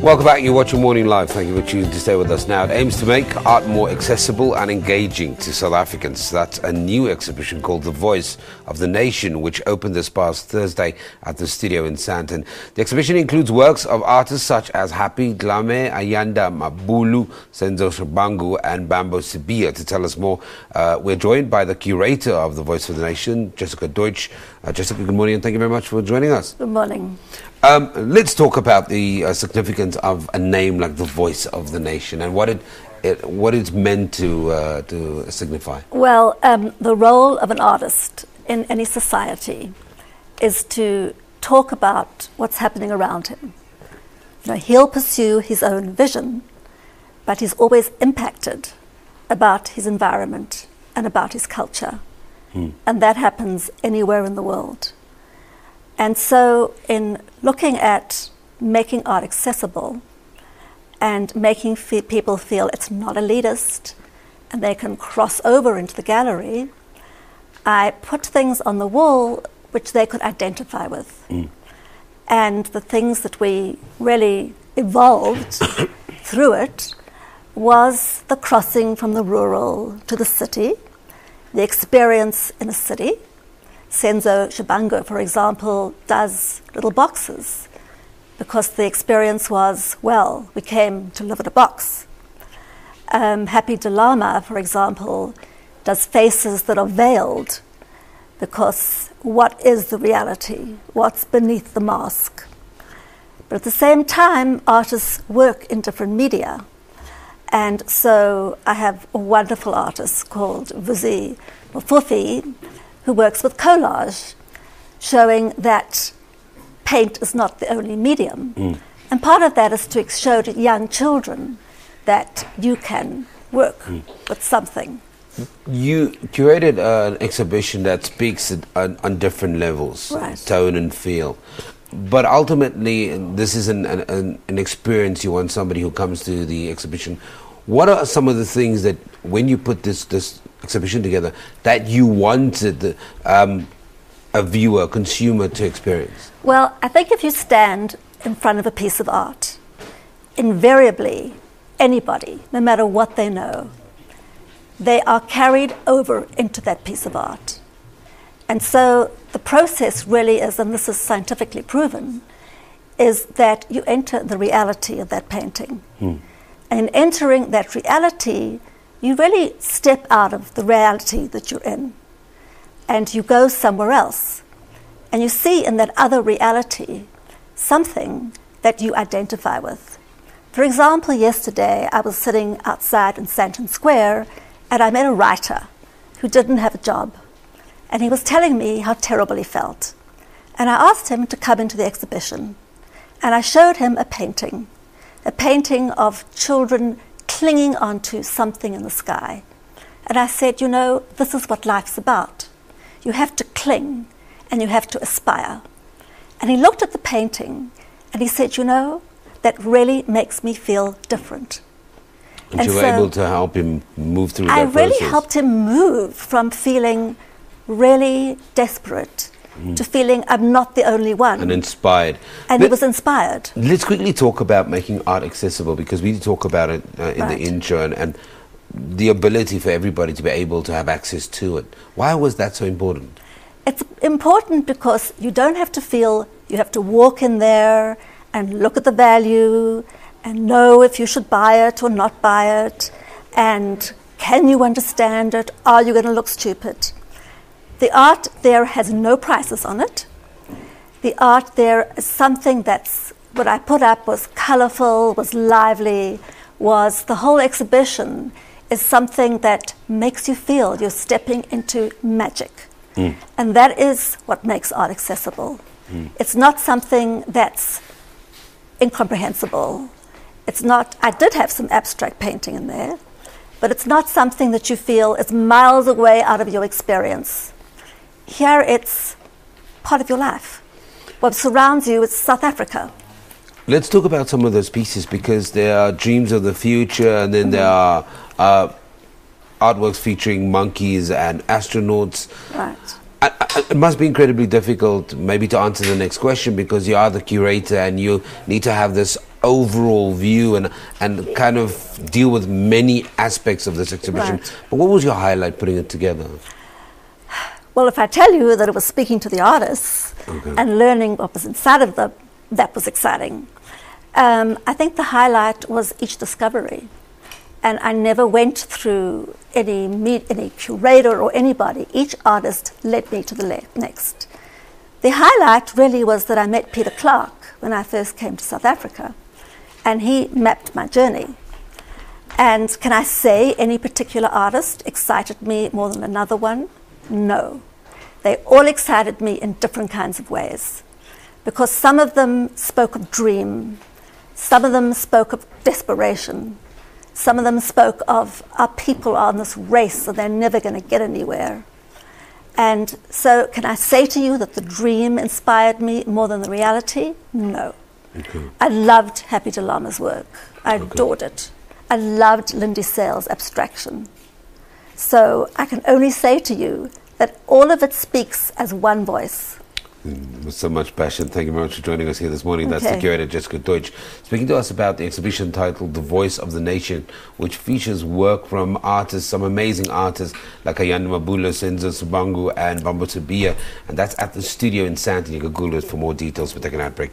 Welcome back. You're watching Morning Live. Thank you for choosing to stay with us now. It aims to make art more accessible and engaging to South Africans. That's a new exhibition called The Voice of the Nation, which opened this past Thursday at the studio in Sandton. The exhibition includes works of artists such as Happy Dhlame, Ayanda Mabulu, Senzo, Shabangu and Bambo, Sibiya. To tell us more, we're joined by the curator of The Voice of the Nation, Jessica Deutsch. Jessica, good morning and thank you very much for joining us. Good morning. Let's talk about the significance of a name like the Voice of the Nation and what it's meant to signify. Well, the role of an artist in any society is to talk about what's happening around him. You know, he'll pursue his own vision, but he's always impacted about his environment and about his culture. And that happens anywhere in the world. And so in looking at making art accessible and making people feel it's not elitist and they can cross over into the gallery, I put things on the wall which they could identify with. And the things that we really evolved through it was the crossing from the rural to the city, the experience in a city. Senzo Shabangu, for example, does little boxes because the experience was, well, we came to live in a box. Happy Dhlame, for example, does faces that are veiled because what is the reality? What's beneath the mask? But at the same time, artists work in different media. And so I have a wonderful artist called Vuzi Mufufi, who works with collage, showing that paint is not the only medium. And part of that is to show to young children that you can work with something. You curated an exhibition that speaks on different levels, right, tone and feel. But ultimately, this is an experience. You want somebody who comes to the exhibition. What are some of the things that, when you put this exhibition together, that you wanted a viewer, consumer to experience? Well, I think if you stand in front of a piece of art, invariably, anybody, no matter what they know, they are carried over into that piece of art. And so the process really is, and this is scientifically proven, is that you enter the reality of that painting. And in entering that reality, you really step out of the reality that you're in and you go somewhere else. And you see in that other reality something that you identify with. For example, yesterday I was sitting outside in Sandton Square and I met a writer who didn't have a job. And he was telling me how terrible he felt. And I asked him to come into the exhibition. And I showed him a painting of children clinging onto something in the sky. And I said, you know, this is what life's about. You have to cling and you have to aspire. And he looked at the painting and he said, you know, that really makes me feel different. And you were able to help him move through that process? I really helped him move from feeling really desperate to feeling I'm not the only one. And inspired. And he was inspired. Let's quickly talk about making art accessible, because we talk about it in the intro, and the ability for everybody to be able to have access to it. Why was that so important? It's important because you don't have to feel you have to walk in there and look at the value and know if you should buy it or not buy it, and can you understand it? Are you going to look stupid? The art there has no prices on it. The art there is something that's, what I put up was colorful, was lively, was the whole exhibition is something that makes you feel you're stepping into magic. And that is what makes art accessible. It's not something that's incomprehensible. It's not, I did have some abstract painting in there, but it's not something that you feel is miles away out of your experience. Here it's part of your life. What surrounds you is South Africa. Let's talk about some of those pieces, because there are dreams of the future, and then there are artworks featuring monkeys and astronauts. Right. It must be incredibly difficult maybe to answer the next question, because you are the curator and you need to have this overall view and kind of deal with many aspects of this exhibition. Right. But what was your highlight putting it together? Well, if I tell you that it was speaking to the artists and learning what was inside of them, that was exciting. I think the highlight was each discovery. And I never went through any curator or anybody. Each artist led me to the next. The highlight really was that I met Peter Clark when I first came to South Africa, and he mapped my journey. And can I say any particular artist excited me more than another one? No. They all excited me in different kinds of ways, because some of them spoke of dream, some of them spoke of desperation, some of them spoke of our people are on this race and they're never going to get anywhere. And so can I say to you that the dream inspired me more than the reality? No. I loved Happy Dhlame's work. I adored it. I loved Lindy Sale's abstraction. So I can only say to you that all of it speaks as one voice. With so much passion. Thank you very much for joining us here this morning. That's the curator, Jessica Deutsch, speaking to us about the exhibition titled The Voice of the Nation, which features work from artists, some amazing artists like Ayanda Mabulu, Senzo, Shabangu and Bambo. And that's at the studio in Sandton. You can Google it for more details. We'll take an ad break.